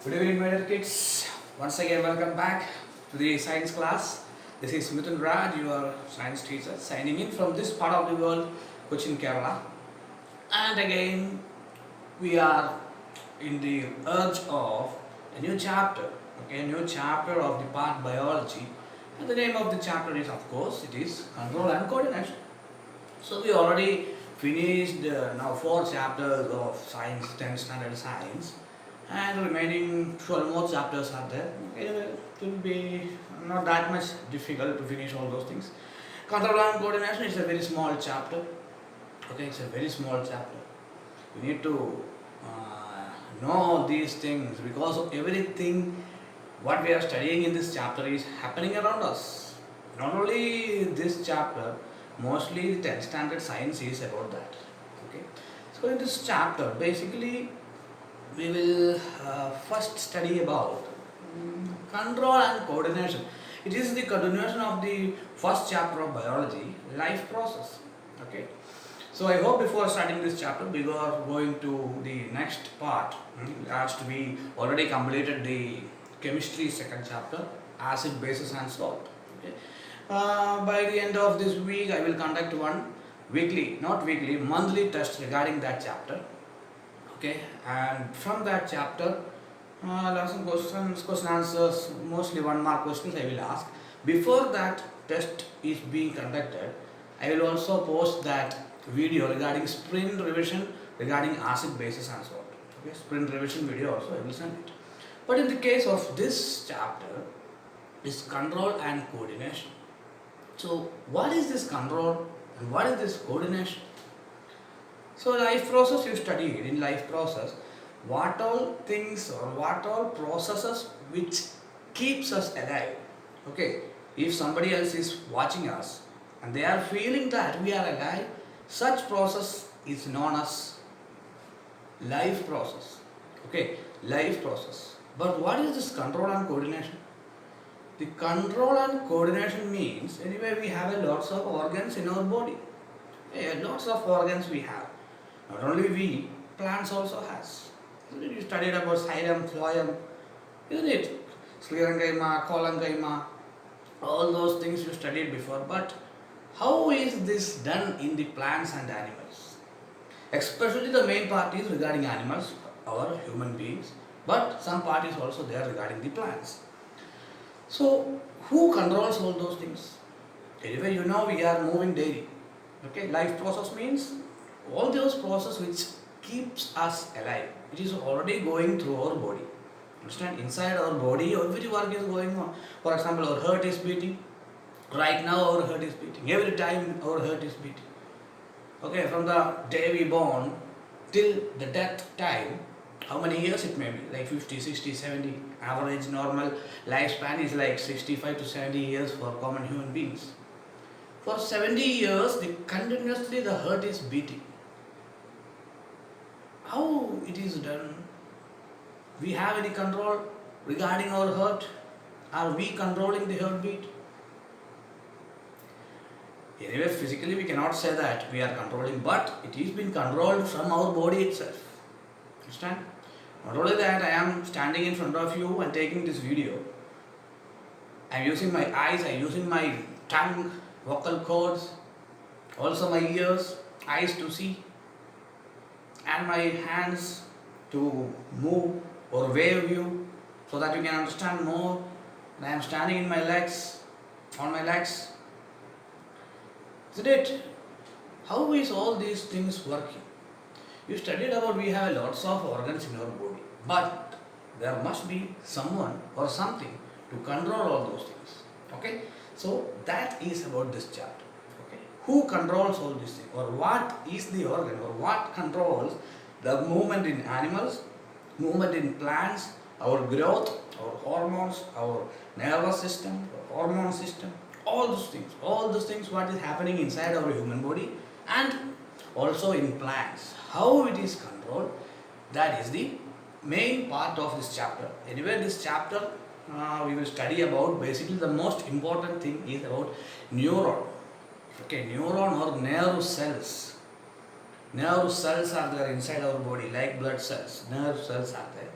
Good evening, my dear kids. Once again, welcome back to the science class. This is Mithun Raj, your science teacher, signing in from this part of the world, Cochin, Kerala. And again, we are in the urge of a new chapter, okay, a new chapter of the part biology. And the name of the chapter is, of course, it is control and coordination. So we already finished now 4 chapters of science, 10 standard science, and remaining 12 more chapters are there. It will be not that much difficult to finish all those things. Control and coordination is a very small chapter. Okay, it's a very small chapter. We need to know these things because of everything what we are studying in this chapter is happening around us. Not only this chapter, mostly the 10th standard science is about that. Okay, so in this chapter, basically, we will first study about control and coordination. It is the continuation of the first chapter of biology, life process. Okay, so I hope before starting this chapter, we are going to the next part. As to be already completed the chemistry second chapter, acid, bases, and salt. Okay. By the end of this week, I will conduct one weekly, not weekly, monthly test regarding that chapter. Okay, and from that chapter, lesson questions, question answers, mostly 1 mark questions I will ask. Before that test is being conducted, I will also post that video regarding sprint revision regarding acid, bases, and salt. Okay, sprint revision video also I will send it. But in the case of this chapter, is control and coordination. So, what is this control and what is this coordination? So, life process you studied in life process, what all things or what all processes which keeps us alive. Okay, if somebody else is watching us and they are feeling that we are alive, such process is known as life process. Okay, life process. But what is this control and coordination? The control and coordination means anyway we have a lots of organs in our body. Lots of organs we have. Not only we, plants also has. You studied about xylem, phloem, isn't it? Sclerenchyma, collenchyma, all those things you studied before. But how is this done in the plants and animals? Especially the main part is regarding animals, our human beings, but some part is also there regarding the plants. So, who controls all those things? Anyway, you know we are moving daily. Okay, life process means all those processes which keeps us alive. It is already going through our body. Understand? Inside our body, every work is going on. For example, our heart is beating. Right now, our heart is beating. Every time, our heart is beating. Okay, from the day we born till the death time, how many years it may be? Like 50, 60, 70. Average normal lifespan is like 65 to 70 years for common human beings. For 70 years, continuously the heart is beating. How it is done? We have any control regarding our heart? Are we controlling the heartbeat? Anyway, physically we cannot say that we are controlling, but it is being controlled from our body itself. Understand? Not only that, I am standing in front of you and taking this video. I am using my eyes, I am using my tongue, vocal cords, also my ears, eyes to see, and my hands to move or wave you so that you can understand more. And I am standing in my legs, on my legs. Isn't it? How is all these things working? You studied about we have lots of organs in our body, but there must be someone or something to control all those things. Okay? So that is about this chapter. Okay? Who controls all these things? Or what is the organ? Or what controls the movement in animals, movement in plants, our growth, our hormones, our nervous system, our hormone system, all those things what is happening inside our human body and also in plants. How it is controlled, that is the main part of this chapter. Anyway, this chapter we will study about basically the most important thing is about neuron. Okay, neuron or nerve cells. Nerve cells are there inside our body like blood cells. Nerve cells are there.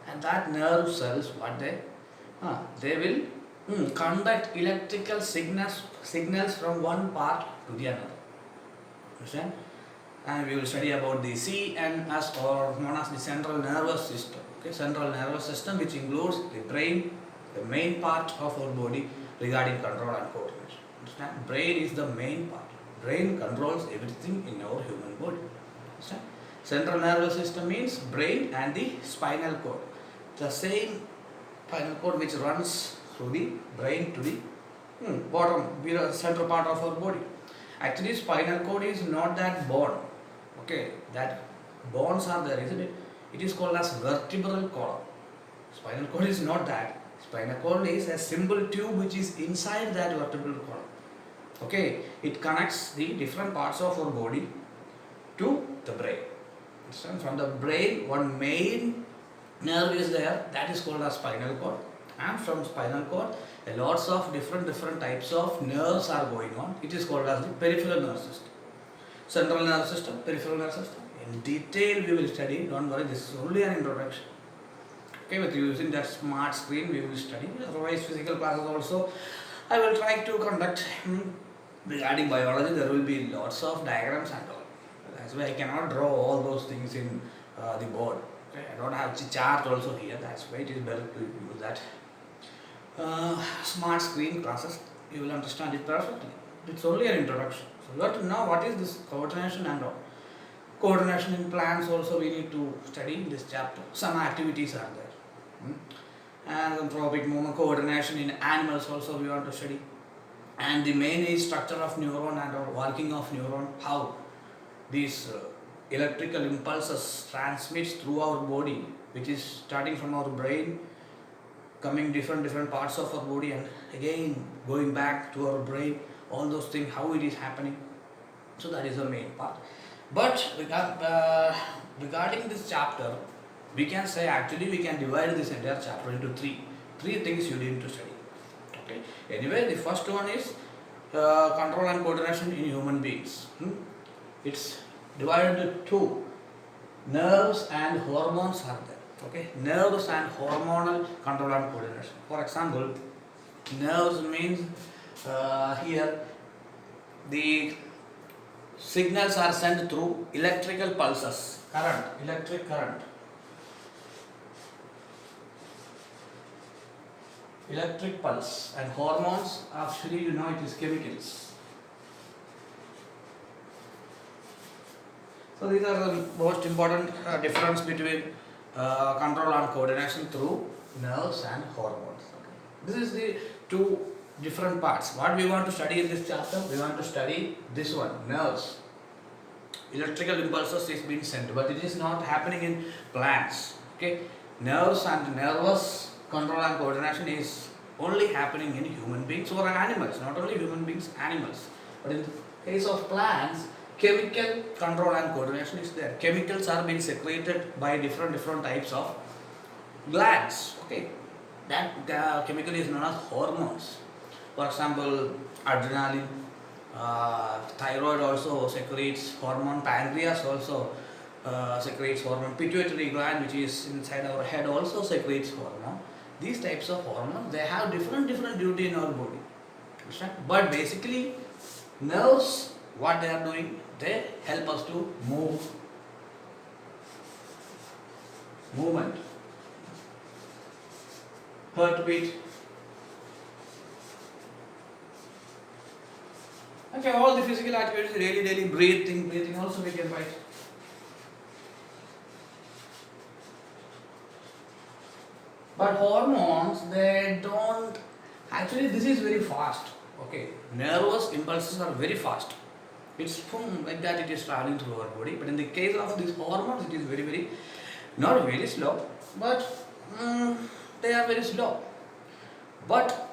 And that nerve cells, what they will conduct electrical signals from one part to the another. Understand? And we will study about the CNS, or known as the central nervous system. Okay, central nervous system, which includes the brain, the main part of our body regarding control and coordination. Understand? Brain is the main part. Brain controls everything in our human body. Understand? Central nervous system means brain and the spinal cord. The same spinal cord which runs through the brain to the bottom, central part of our body. Actually, spinal cord is not that bone. Okay, that bones are there, isn't it? It is called as vertebral column. Spinal cord is not that. Spinal cord is a simple tube which is inside that vertebral column. Okay, it connects the different parts of our body to the brain. So from the brain, one main nerve is there, that is called as spinal cord. And from spinal cord, lots of different types of nerves are going on. It is called as the peripheral nerve system. Central nervous system, peripheral nervous system. In detail we will study, don't worry, this is only an introduction. Okay, with using that smart screen we will study. Otherwise, physical classes also I will try to conduct. Regarding biology, there will be lots of diagrams and all. That's why I cannot draw all those things in the board. Okay, I don't have chart also here. That's why it is better to use that smart screen classes. You will understand it perfectly. It's only an introduction. So you have to know what is this coordination and all. Coordination in plants also we need to study in this chapter. Some activities are there. Anthropic movement coordination in animals also we want to study. And the main is structure of neuron and or working of neuron, how these electrical impulses transmits through our body, which is starting from our brain, coming different parts of our body and again going back to our brain, all those things, how it is happening. So that is the main part. But regarding this chapter, we can say actually we can divide this entire chapter into three things you need to study. Okay. Anyway, the first one is control and coordination in human beings. It's divided into two. Nerves and hormones are there. Okay. Nerves and hormonal control and coordination. For example, nerves means here the signals are sent through electrical pulses, electric current. Electric pulse. And hormones, actually you know it is chemicals. So these are the most important difference between control and coordination through nerves and hormones. Okay. This is the two different parts. What we want to study in this chapter, we want to study this one, nerves. Electrical impulses is being sent, but it is not happening in plants. Okay, nerves and nervous control and coordination is only happening in human beings or animals, not only human beings, animals. But in the case of plants, chemical control and coordination is there. Chemicals are being secreted by different types of glands. Okay, that chemical is known as hormones. For example, adrenaline, thyroid also secretes hormone, pancreas also secretes hormone, pituitary gland which is inside our head also secretes hormone. These types of hormones, they have different duty in our body. Understand? But basically, nerves, what they are doing, they help us to movement, heartbeat. Okay, all the physical activities, daily breathing also we can write. But hormones, they don't, actually this is very fast. Okay, nervous impulses are very fast. It's boom, like that it is traveling through our body. But in the case of these hormones, it is very, not very slow, but they are very slow. But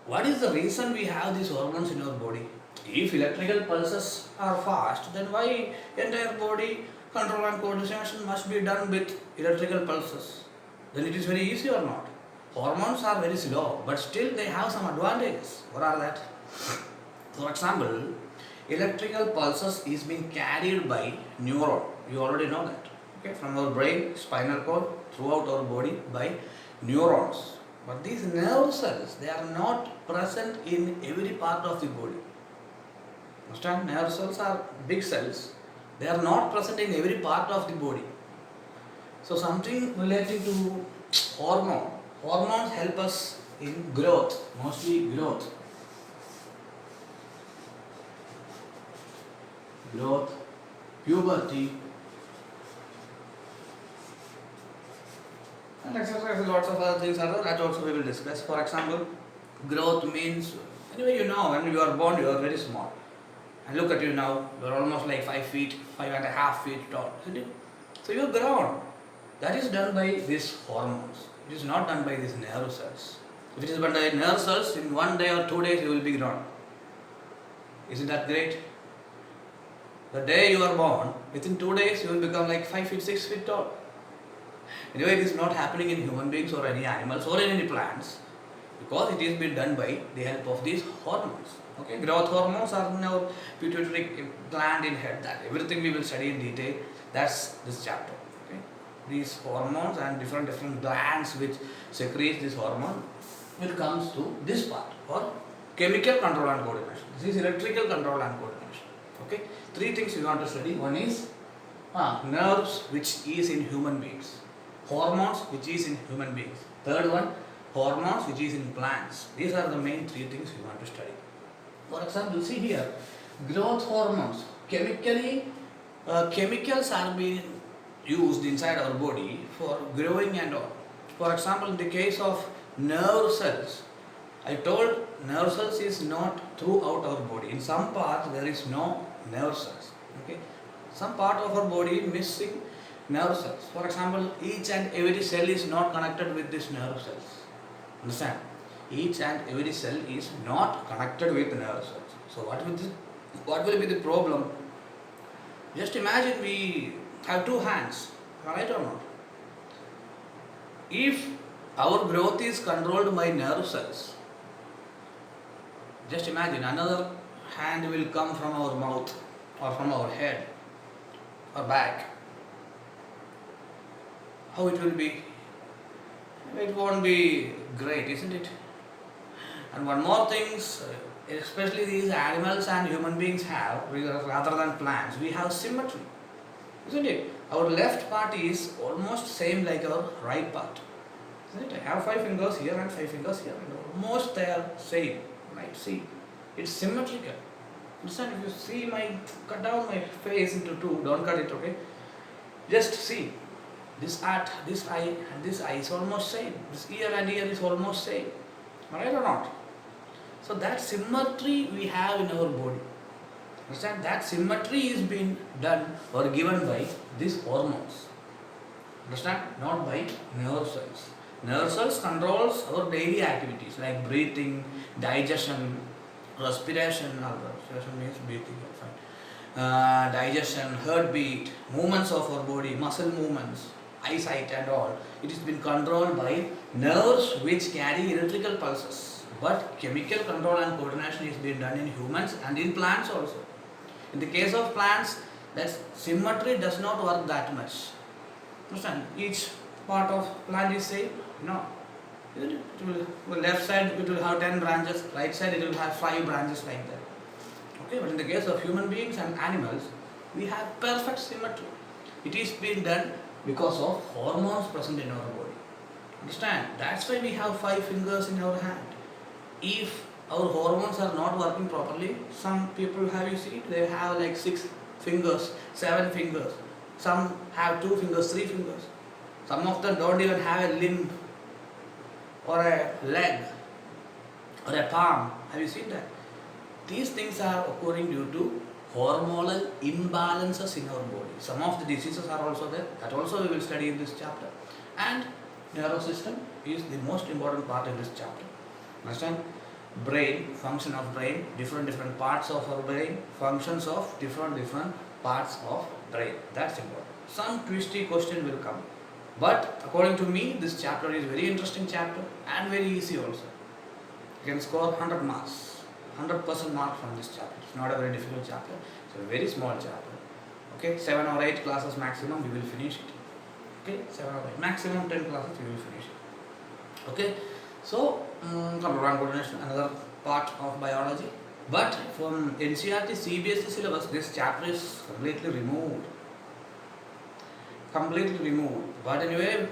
what is the reason we have these hormones in our body? If electrical pulses are fast, then why entire body control and coordination must be done with electrical pulses? Then it is very easy or not? Hormones are very slow, but still they have some advantages. What are that? For example, electrical pulses is being carried by neuron. You already know that. okay, from our brain, spinal cord, throughout our body by neurons. But these nerve cells, they are not present in every part of the body. Understand? Nerve cells are big cells. They are not present in every part of the body. So something related to hormone. Hormones help us in growth, mostly growth, puberty, and exercise. Lots of other things are there that also we will discuss. For example, growth means, anyway, you know, when you are born, you are very small. And look at you now, you are almost like 5 feet, 5.5 feet tall, isn't it? So you are grown. That is done by these hormones. It is not done by these nerve cells. If it is done by nerve cells, in 1 day or 2 days you will be grown. Isn't that great? The day you are born, within 2 days you will become like 5 feet, 6 feet tall. Anyway, it is not happening in human beings or any animals or in any plants, because it is being done by the help of these hormones. Okay, growth hormones are in our pituitary gland in head. That everything we will study in detail. That's this chapter. Okay, these hormones and different glands which secrete this hormone will comes to this part, or chemical control and coordination. This is electrical control and coordination. Okay, 3 things we want to study. One is nerves, which is in human beings. Hormones, which is in human beings. Third one, hormones, which is in plants. These are the main 3 things we want to study. For example, see here, growth hormones. Chemicals are being used inside our body for growing and all. For example, in the case of nerve cells, I told nerve cells is not throughout our body. In some parts there is no nerve cells. Okay, some part of our body missing nerve cells. For example, each and every cell is not connected with these nerve cells. Understand? Each and every cell is not connected with nerve cells. So what will be the problem? Just imagine we have 2 hands, right or not? If our growth is controlled by nerve cells, just imagine another hand will come from our mouth or from our head or back. How it will be? It won't be great, isn't it? And one more thing, especially these animals and human beings have, rather than plants, we have symmetry, isn't it? Our left part is almost same like our right part, isn't it? I have 5 fingers here and 5 fingers here, and almost they are same, right? See, it's symmetrical. Understand? If you see cut down my face into 2, don't cut it, okay? Just see. This eye and this eye is almost same. This ear and ear is almost same. Right or not? So that symmetry we have in our body. Understand? That symmetry is being done or given by these hormones. Understand? Not by nerve cells. Nerve cells controls our daily activities like breathing, digestion, respiration. Respiration means breathing. Digestion, heartbeat, movements of our body, muscle movements, eyesight and all. It has been controlled by nerves which carry electrical pulses. But chemical control and coordination is being done in humans and in plants also. In the case of plants, that symmetry does not work that much. Understand? Each part of plant is same? No. Left side it will have 10 branches, right side it will have 5 branches like that. Okay, but in the case of human beings and animals, we have perfect symmetry. It is being done because of hormones present in our body. Understand? That's why we have 5 fingers in our hand. If our hormones are not working properly, some people have, you see, they have like 6 fingers, 7 fingers. Some have 2 fingers, 3 fingers. Some of them don't even have a limb or a leg or a palm. Have you seen that? These things are occurring due to hormonal imbalances in our body. Some of the diseases are also there. That also we will study in this chapter. And nervous system is the most important part in this chapter. Understand? Brain, function of brain, different parts of our brain, functions of different parts of brain. That's important. Some twisty question will come. But according to me, this chapter is very interesting chapter and very easy also. You can score 100 marks. 100% mark from this chapter. It's not a very difficult chapter. It's a very small chapter. Okay, 7 or 8 classes maximum we will finish it. Okay, 7 or 8, maximum 10 classes we will finish it. Okay, so control and coordination, another part of biology. But from NCERT CBSE syllabus, this chapter is completely removed. Completely removed. But anyway,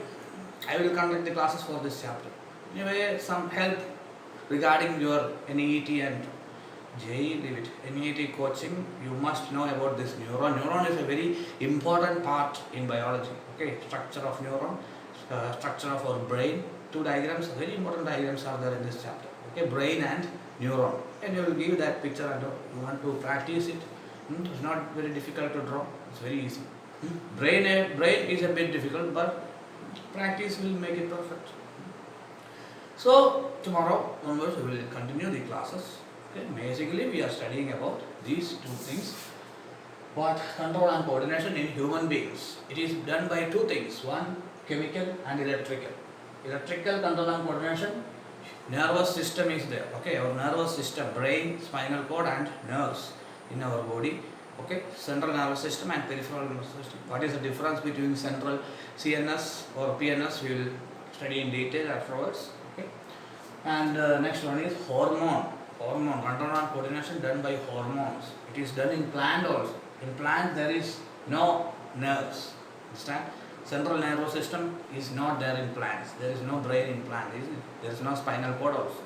I will conduct the classes for this chapter. Anyway, some help regarding your NEET and JEE, leave it. NEET coaching, you must know about this neuron. Neuron is a very important part in biology. Okay, structure of neuron, structure of our brain. Two diagrams, very important diagrams are there in this chapter. Okay, brain and neuron. And you will give that picture and you want to practice it. It's not very difficult to draw. It's very easy. Brain is a bit difficult, but practice will make it perfect. So tomorrow onwards we will continue the classes. Okay, basically we are studying about these two things. What control and coordination in human beings. It is done by two things. One, chemical and electrical. Electrical control and coordination. Nervous system is there. Okay, our nervous system, brain, spinal cord and nerves in our body. Okay, central nervous system and peripheral nervous system. What is the difference between central CNS or PNS? We will study in detail afterwards. Okay, and next one is hormone. Hormone control and coordination done by hormones. It is done in plant also. In plant there is no nerves. Understand? Central nervous system is not there in plants. There is no brain in plant. There is no spinal cord also.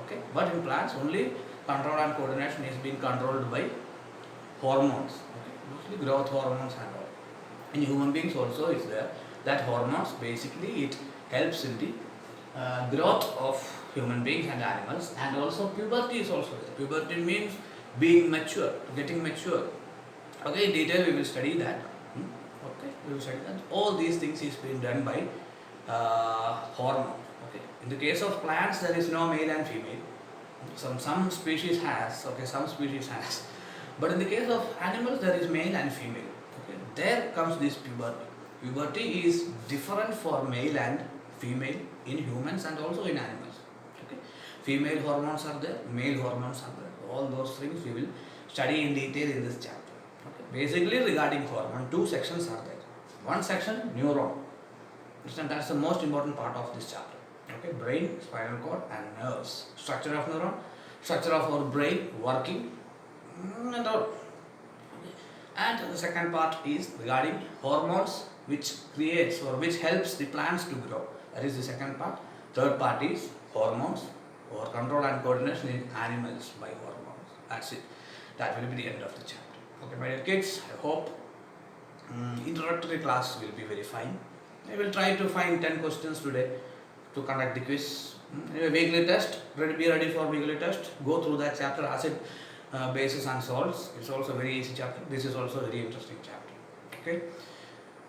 Okay, but in plants only control and coordination is being controlled by hormones. Okay, usually growth hormones and all. In human beings also is there. That hormones basically it helps in the growth of human beings and animals, and also puberty is also there. Puberty means being mature, getting mature. Okay, in detail we will study that. Okay, we will study that. All these things is being done by hormone. Okay, in the case of plants there is no male and female. Some species has. Okay, some species has. But in the case of animals there is male and female. Okay, there comes this puberty. Puberty is different for male and female in humans and also in animals. Okay, female hormones are there, male hormones are there. All those things we will study in detail in this chapter. Okay, basically regarding hormone, two sections are there. One section neuron. Understand, that's the most important part of this chapter. Okay, brain, spinal cord and nerves. Structure of neuron, structure of our brain, working and all. Okay. And the second part is regarding hormones, which creates or which helps the plants to grow. That is the second part. Third part is hormones or control and coordination in animals by hormones. That's it. That will be the end of the chapter. Okay, my dear kids, I hope introductory class will be very fine. I will try to find 10 questions today to conduct the quiz. Anyway, weekly test, be ready for weekly test. Go through that chapter, acid bases and salts. It's also a very easy chapter. This is also a very interesting chapter. Okay,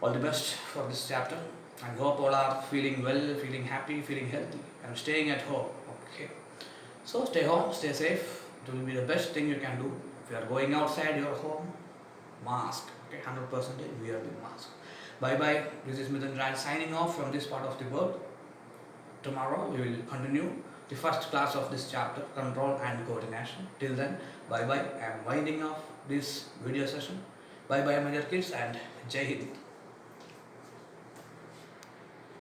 all the best for this chapter. I hope all are feeling well, feeling happy, feeling healthy and staying at home. Okay, so stay home, stay safe. It will be the best thing you can do. If you are going outside your home, mask. Okay, 100% wear the mask. Bye bye. This is Mithun Raj signing off from this part of the world. Tomorrow we will continue the first class of this chapter, control and coordination. Till then, bye bye. I am winding off this video session. Bye bye, my dear kids, and Jai Hind.